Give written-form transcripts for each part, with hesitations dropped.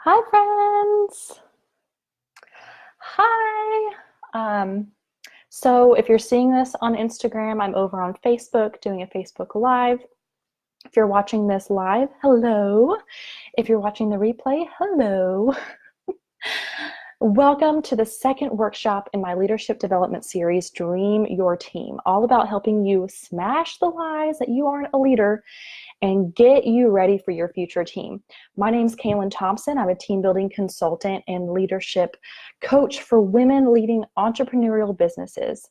Hi, friends. Hi. So if you're seeing this on Instagram, I'm over on Facebook doing a Facebook Live. If you're watching this live, hello. If you're watching the replay, hello. Welcome to the second workshop in my leadership development series, Dream Your Team, all about helping you smash the lies that you aren't a leader and get you ready for your future team. My name is Kaylin Thompson. I'm a team building consultant and leadership coach for women leading entrepreneurial businesses.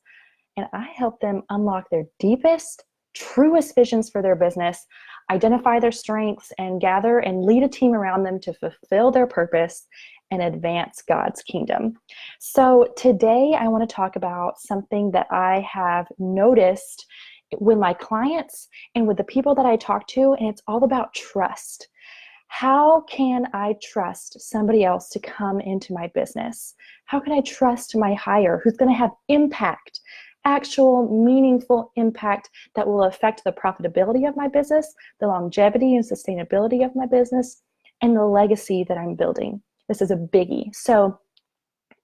And I help them unlock their deepest, truest visions for their business, identify their strengths, and gather and lead a team around them to fulfill their purpose and advance God's kingdom. So today I want to talk about something that I have noticed with my clients and with the people that I talk to, and it's all about trust. How can I trust somebody else to come into my business? How can I trust my hire who's going to have impact, actual meaningful impact that will affect the profitability of my business, the longevity and sustainability of my business, and the legacy that I'm building? This is a biggie. So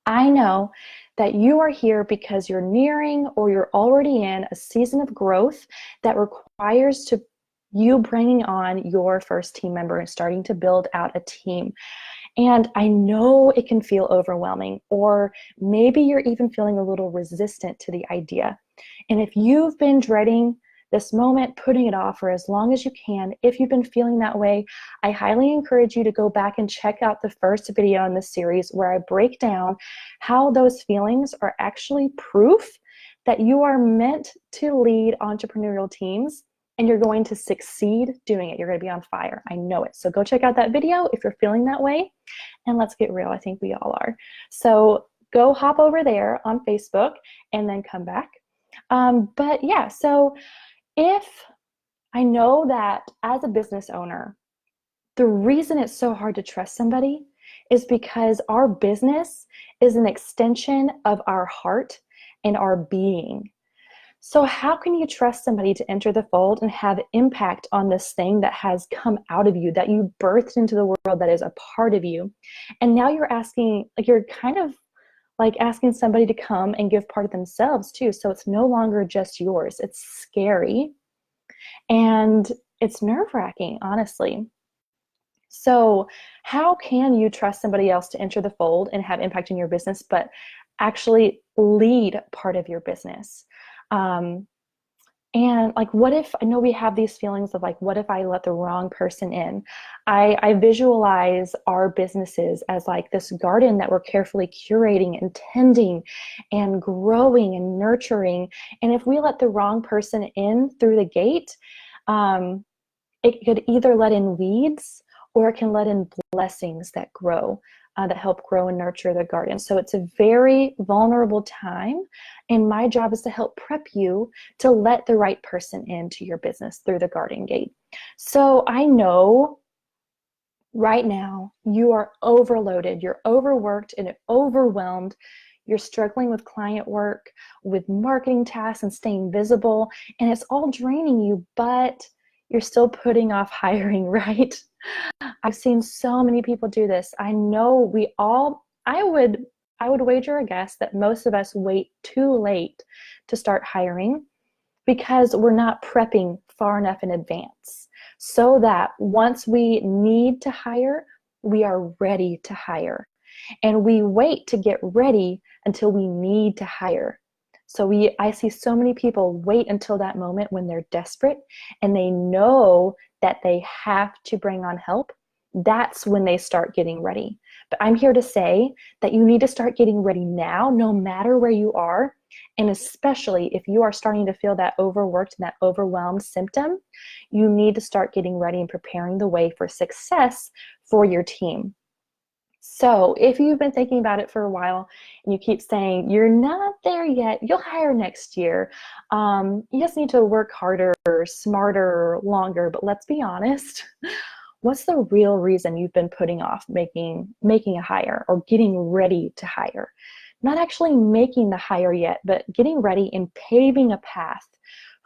I know that you are here because you're nearing or you're already in a season of growth that requires you bringing on your first team member and starting to build out a team. And I know it can feel overwhelming, or maybe you're even feeling a little resistant to the idea. And if you've been dreading this moment, putting it off for as long as you can, if you've been feeling that way, I highly encourage you to go back and check out the first video in this series where I break down how those feelings are actually proof that you are meant to lead entrepreneurial teams and you're going to succeed doing it. You're going to be on fire. I know it. So go check out that video if you're feeling that way. And let's get real. I think we all are. So go hop over there on Facebook and then come back. But yeah, so if I know that as a business owner, the reason it's so hard to trust somebody is because our business is an extension of our heart and our being. So how can you trust somebody to enter the fold and have impact on this thing that has come out of you, that you birthed into the world, that is a part of you? And now you're asking, you're kind of like asking somebody to come and give part of themselves too. So it's no longer just yours. It's scary. And it's nerve-wracking, honestly. So how can you trust somebody else to enter the fold and have impact in your business, but actually lead part of your business? And like, what if, I know we have these feelings of like, what if I let the wrong person in? I visualize our businesses as like this garden that we're carefully curating and tending and growing and nurturing. And if we let the wrong person in through the gate, it could either let in weeds or it can let in blessings that grow, that help grow and nurture the garden. So it's a very vulnerable time. And my job is to help prep you to let the right person into your business through the garden gate. So I know right now you are overloaded, you're overworked and overwhelmed. You're struggling with client work, with marketing tasks and staying visible, and it's all draining you, but you're still putting off hiring, right? I've seen so many people do this. I know I would wager a guess that most of us wait too late to start hiring because we're not prepping far enough in advance so that once we need to hire, we are ready to hire. And we wait to get ready until we need to hire. So I see so many people wait until that moment when they're desperate and they know that they have to bring on help. That's when they start getting ready. But I'm here to say that you need to start getting ready now, no matter where you are. And especially if you are starting to feel that overworked and that overwhelmed symptom, you need to start getting ready and preparing the way for success for your team. So if you've been thinking about it for a while and you keep saying you're not there yet, you'll hire next year. You just need to work harder, smarter, longer. But let's be honest, what's the real reason you've been putting off making a hire or getting ready to hire? Not actually making the hire yet, but getting ready and paving a path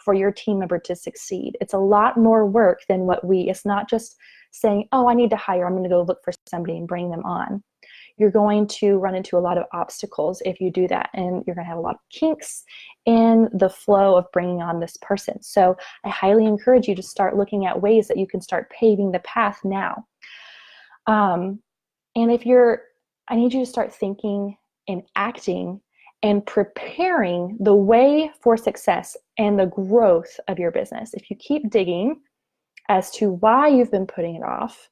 for your team member to succeed. It's a lot more work than it's not just saying, oh, I need to hire, I'm going to go look for somebody and bring them on. You're going to run into a lot of obstacles if you do that, and you're going to have a lot of kinks in the flow of bringing on this person. So I highly encourage you to start looking at ways that you can start paving the path now. And I need you to start thinking and acting and preparing the way for success and the growth of your business. If you keep digging as to why you've been putting it off,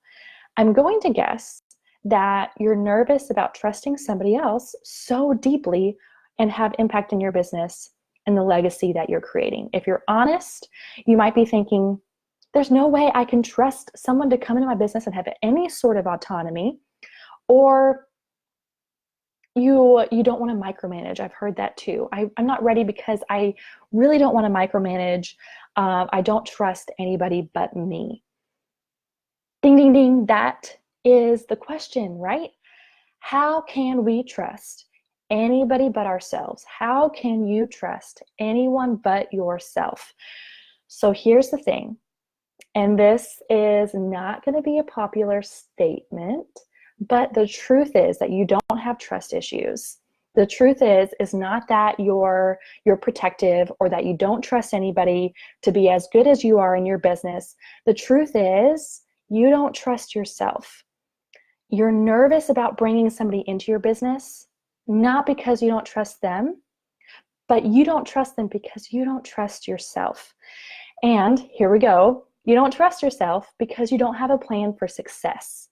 I'm going to guess that you're nervous about trusting somebody else so deeply and have impact in your business and the legacy that you're creating. If you're honest, you might be thinking, there's no way I can trust someone to come into my business and have any sort of autonomy. Or you don't want to micromanage. I've heard that too. I'm not ready because I really don't want to micromanage. I don't trust anybody but me. Ding, ding, ding. That is the question, right? How can we trust anybody but ourselves? How can you trust anyone but yourself? So here's the thing, and this is not going to be a popular statement, but the truth is that you don't have trust issues. The truth is not that you're protective or that you don't trust anybody to be as good as you are in your business. The truth is you don't trust yourself. You're nervous about bringing somebody into your business, not because you don't trust them, but you don't trust them because you don't trust yourself. And here we go. You don't trust yourself because you don't have a plan for success.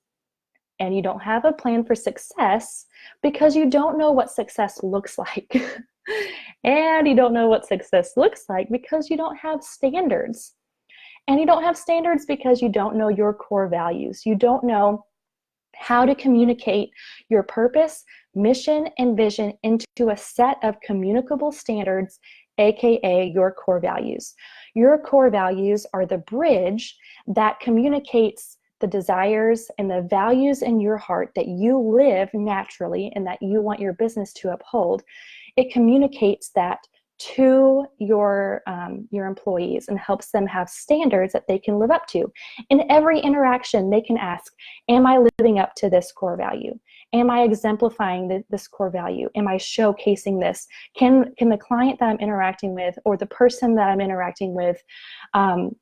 And you don't have a plan for success because you don't know what success looks like. And you don't know what success looks like because you don't have standards. And you don't have standards because you don't know your core values. You don't know how to communicate your purpose, mission, and vision into a set of communicable standards, aka your core values. Your core values are the bridge that communicates the desires and the values in your heart that you live naturally and that you want your business to uphold. It communicates that to your employees and helps them have standards that they can live up to. In every interaction, they can ask, am I living up to this core value? Am I exemplifying this core value? Am I showcasing this? Can the client that I'm interacting with or the person that I'm interacting with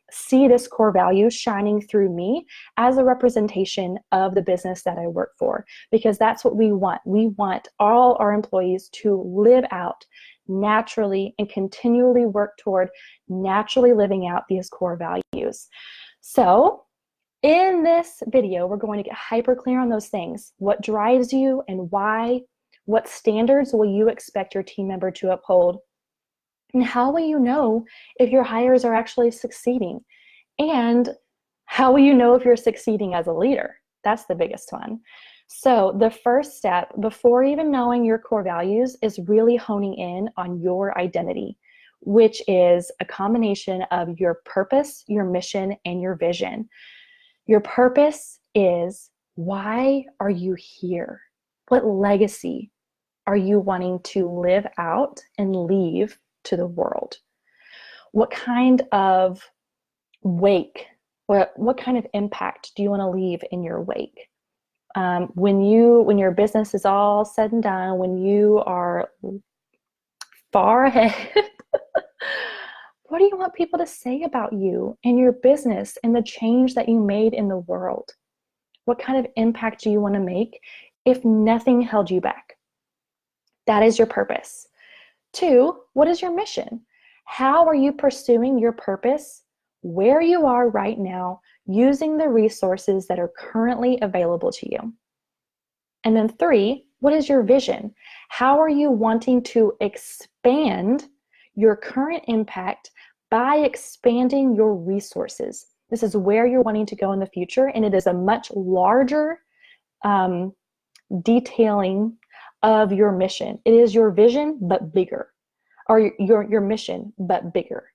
see this core value shining through me as a representation of the business that I work for? Because that's what we want. We want all our employees to live out naturally and continually work toward naturally living out these core values. So in this video, we're going to get hyper clear on those things. What drives you and why? What standards will you expect your team member to uphold? And how will you know if your hires are actually succeeding? And how will you know if you're succeeding as a leader? That's the biggest one. So the first step before even knowing your core values is really honing in on your identity, which is a combination of your purpose, your mission, and your vision. Your purpose is, why are you here? What legacy are you wanting to live out and leave to the world? What kind of wake, what kind of impact do you want to leave in your wake? When your business is all said and done, when you are far ahead, what do you want people to say about you and your business and the change that you made in the world? What kind of impact do you want to make if nothing held you back? That is your purpose. 2, what is your mission? How are you pursuing your purpose where you are right now, using the resources that are currently available to you? And then 3, what is your vision? How are you wanting to expand your current impact by expanding your resources? This is where you're wanting to go in the future, and it is a much larger detailing of your mission. It is your vision, but bigger, or your mission, but bigger.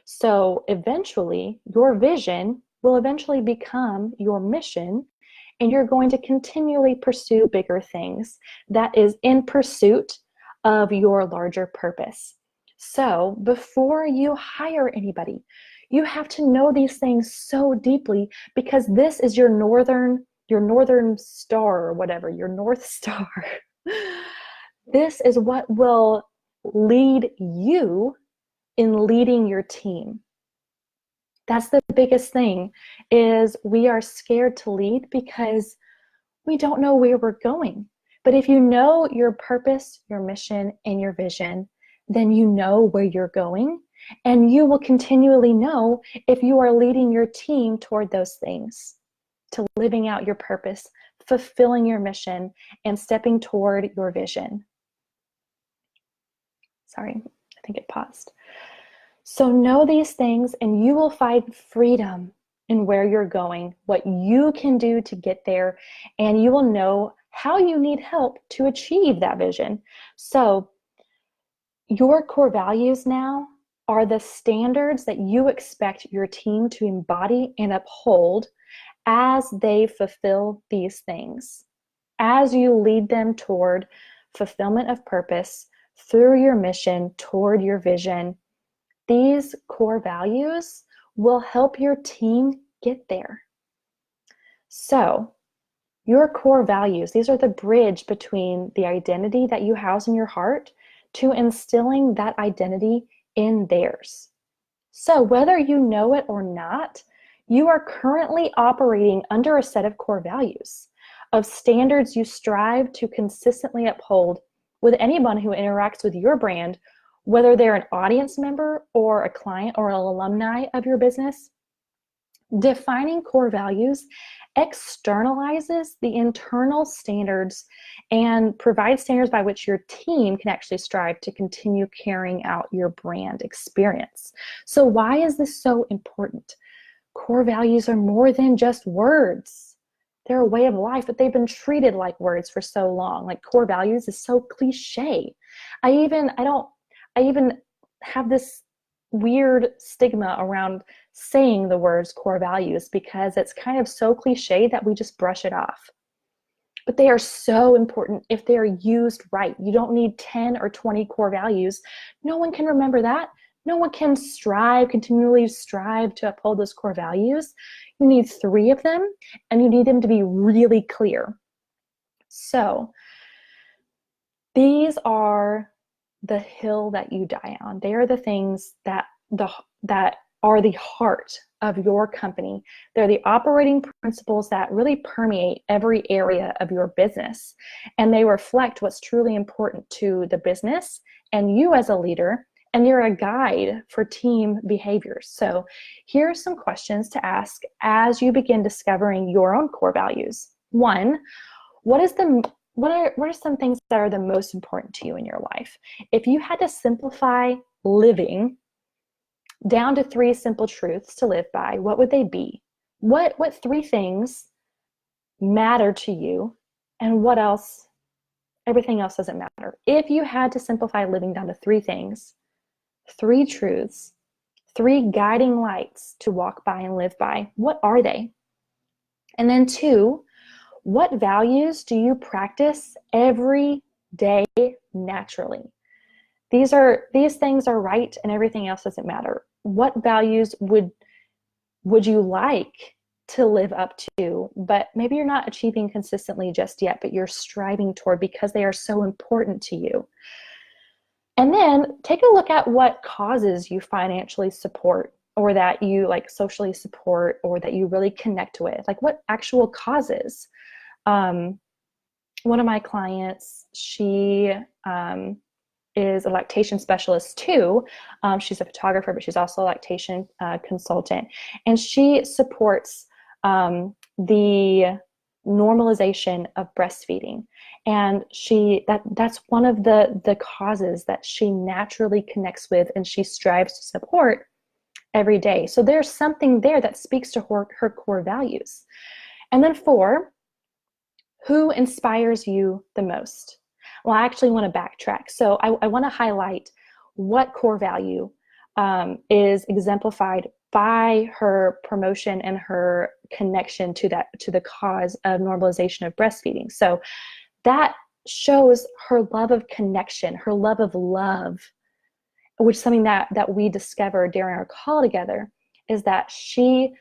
So eventually, your vision will eventually become your mission, and you're going to continually pursue bigger things that is in pursuit of your larger purpose. So before you hire anybody, You have to know these things so deeply because this is your northern star or whatever, your North Star. This is what will lead you in leading your team. That's the biggest thing, is we are scared to lead because we don't know where we're going. But if you know your purpose, your mission, and your vision, then you know where you're going, and you will continually know if you are leading your team toward those things, to living out your purpose, fulfilling your mission, and stepping toward your vision. Sorry, I think it paused. So know these things, and you will find freedom in where you're going, what you can do to get there, and you will know how you need help to achieve that vision. So your core values now are the standards that you expect your team to embody and uphold as they fulfill these things. As you lead them toward fulfillment of purpose through your mission toward your vision, these core values will help your team get there. So, your core values, these are the bridge between the identity that you house in your heart to instilling that identity in theirs. So, whether you know it or not, you are currently operating under a set of core values, of standards you strive to consistently uphold with anyone who interacts with your brand, whether they're an audience member or a client or an alumni of your business. Defining core values externalizes the internal standards and provides standards by which your team can actually strive to continue carrying out your brand experience. So why is this so important? Core values are more than just words. They're a way of life, but they've been treated like words for so long. Like, core values is so cliche. I even have this weird stigma around saying the words core values because it's kind of so cliche that we just brush it off. But they are so important if they're used right. You don't need 10 or 20 core values. No one can remember that. No one can continually strive to uphold those core values. You need 3 of them, and you need them to be really clear. So these are the hill that you die on. They are the things that are the heart of your company. They're the operating principles that really permeate every area of your business, and they reflect what's truly important to the business and you as a leader, and they're a guide for team behaviors. So here are some questions to ask as you begin discovering your own core values. 1, what are some things that are the most important to you in your life? If you had to simplify living down to 3 simple truths to live by, what would they be? What 3 things matter to you, and what else? Everything else doesn't matter. If you had to simplify living down to 3 things, 3 truths, 3 guiding lights to walk by and live by, what are they? And then 2, what values do you practice every day naturally? These things are right and everything else doesn't matter. What values would you like to live up to, but maybe you're not achieving consistently just yet, but you're striving toward because they are so important to you? And then take a look at what causes you financially support, or that you socially support, or that you really connect with. Like, what actual causes? One of my clients, she is a lactation specialist too. She's a photographer, but she's also a lactation consultant, and she supports the normalization of breastfeeding, and that's one of the causes that she naturally connects with and she strives to support every day. So there's something there that speaks to her core values. And then 4, who inspires you the most? Well, I actually want to backtrack. So I want to highlight what core value is exemplified by her promotion and her connection to the cause of normalization of breastfeeding. So that shows her love of connection, her love of love, which is something that we discovered during our call together. is that she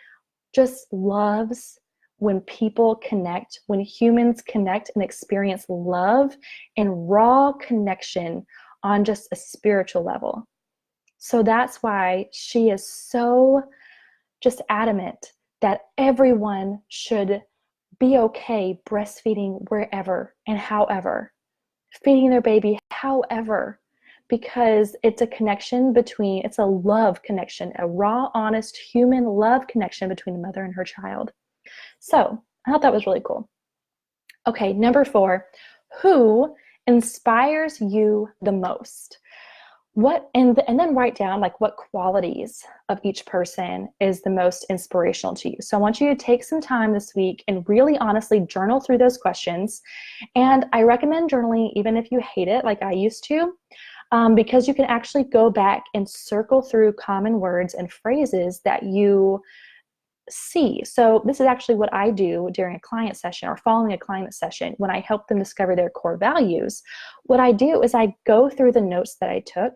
just loves when people connect, when humans connect and experience love and raw connection on just a spiritual level. So that's why she is so just adamant that everyone should be okay breastfeeding wherever and however, feeding their baby however, because it's a connection between, it's a love connection, a raw, honest, human love connection between the mother and her child. So I thought that was really cool. Okay, number 4, who inspires you the most? What, and then write down like what qualities of each person is the most inspirational to you. So I want you to take some time this week and really honestly journal through those questions. And I recommend journaling even if you hate it like I used to, because you can actually go back and circle through common words and phrases that you see. So this is actually what I do during a client session or following a client session when I help them discover their core values. What I do is I go through the notes that I took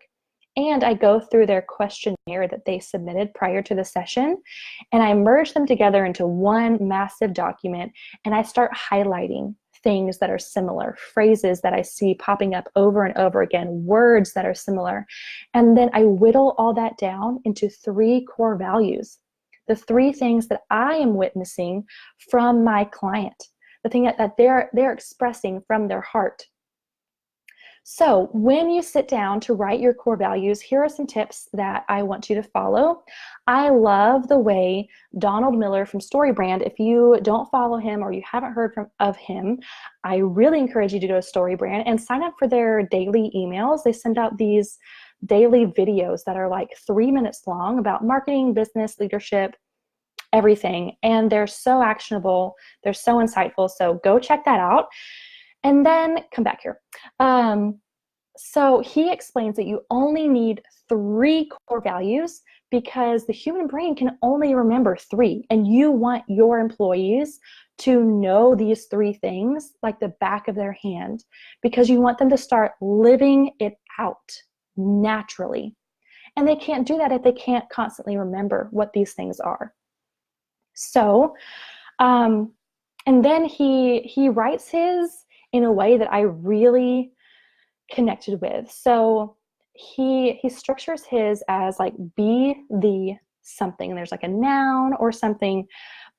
and I go through their questionnaire that they submitted prior to the session, and I merge them together into one massive document, and I start highlighting things that are similar, phrases that I see popping up over and over again, words that are similar. And then I whittle all that down into 3 core values. The 3 things that I am witnessing from my client, the thing that they're expressing from their heart. So when you sit down to write your core values, here are some tips that I want you to follow. I love the way Donald Miller from StoryBrand, if you don't follow him or you haven't heard of him, I really encourage you to go to StoryBrand and sign up for their daily emails. They send out these daily videos that are like 3 minutes long about marketing, business, leadership, everything. And they're so actionable. They're so insightful. So go check that out. And then come back here. So he explains that you only need 3 core values because the human brain can only remember 3. And you want your employees to know these 3 things like the back of their hand because you want them to start living it out naturally. And they can't do that if they can't constantly remember what these things are. So, and then he writes his in a way that I really connected with. So he structures his as like be the something, and there's like a noun or something.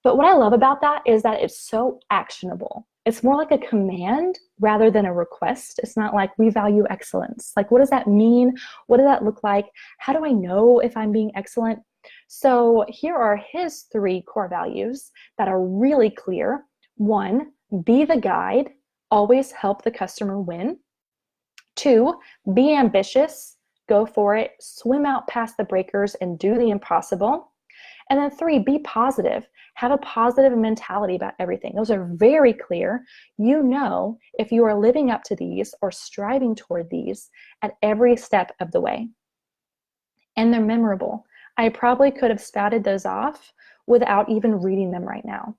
But what I love about that is that it's so actionable. It's more like a command rather than a request. It's not like we value excellence. Like, what does that mean? What does that look like? How do I know if I'm being excellent? So here are his 3 core values that are really clear. 1, be the guide, always help the customer win. 2, be ambitious, go for it, swim out past the breakers and do the impossible. And then 3, be positive, have a positive mentality about everything. Those are very clear. You know if you are living up to these or striving toward these at every step of the way. And they're memorable. I probably could have spouted those off without even reading them right now.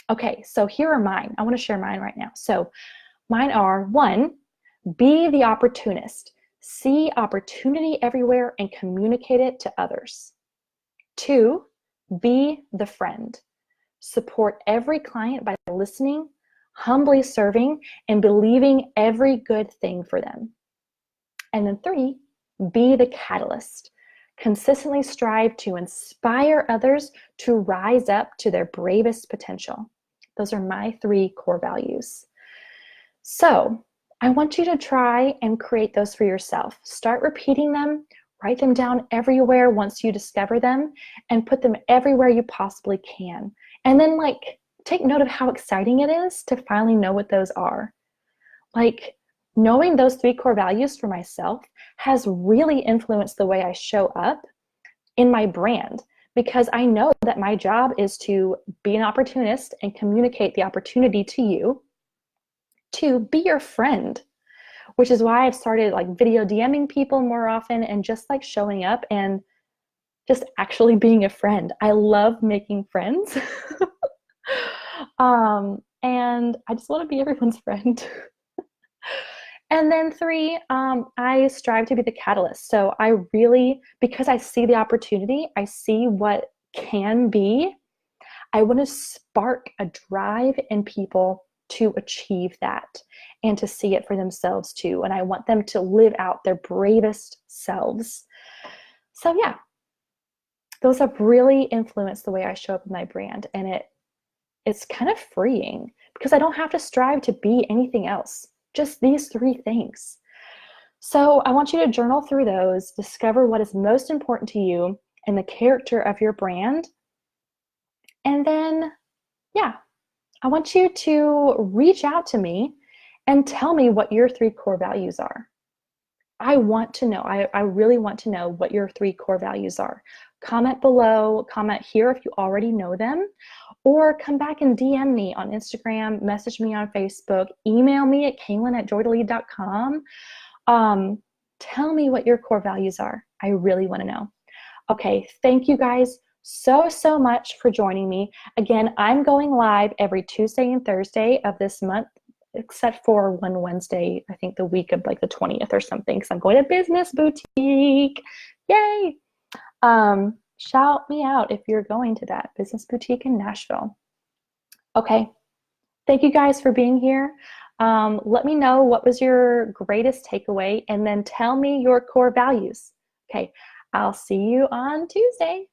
Okay, so here are mine. I want to share mine right now. So mine are: 1, be the opportunist. See opportunity everywhere and communicate it to others. 2, be the friend. Support every client by listening, humbly serving, and believing every good thing for them. And then 3, be the catalyst. Consistently strive to inspire others to rise up to their bravest potential. Those are my 3 core values. So I want you to try and create those for yourself. Start repeating them, write them down everywhere once you discover them, and put them everywhere you possibly can. And then take note of how exciting it is to finally know what those are. Like, knowing those 3 core values for myself has really influenced the way I show up in my brand, because I know that my job is to be an opportunist and communicate the opportunity to you, to be your friend, which is why I've started video DMing people more often and just showing up and just actually being a friend. I love making friends. And I just want to be everyone's friend. And then 3, I strive to be the catalyst. So I really, because I see the opportunity, I see what can be, I want to spark a drive in people to achieve that and to see it for themselves too. And I want them to live out their bravest selves. So yeah, those have really influenced the way I show up in my brand. And it's kind of freeing because I don't have to strive to be anything else, just these 3 things. So I want you to journal through those, discover what is most important to you and the character of your brand. And then, yeah, I want you to reach out to me and tell me what your 3 core values are. I want to know. I really want to know what your 3 core values are. Comment below, comment here if you already know them, or come back and DM me on Instagram, message me on Facebook, email me at kaylin@joytolead.com. Tell me what your core values are. I really want to know. Okay, thank you guys so much for joining me. Again, I'm going live every Tuesday and Thursday of this month, except for one Wednesday, I think the week of like the 20th or something, because I'm going to Business Boutique. Yay! Shout me out if you're going to that Business Boutique in Nashville. Okay, thank you guys for being here. Let me know what was your greatest takeaway, and then tell me your core values. Okay, I'll see you on Tuesday.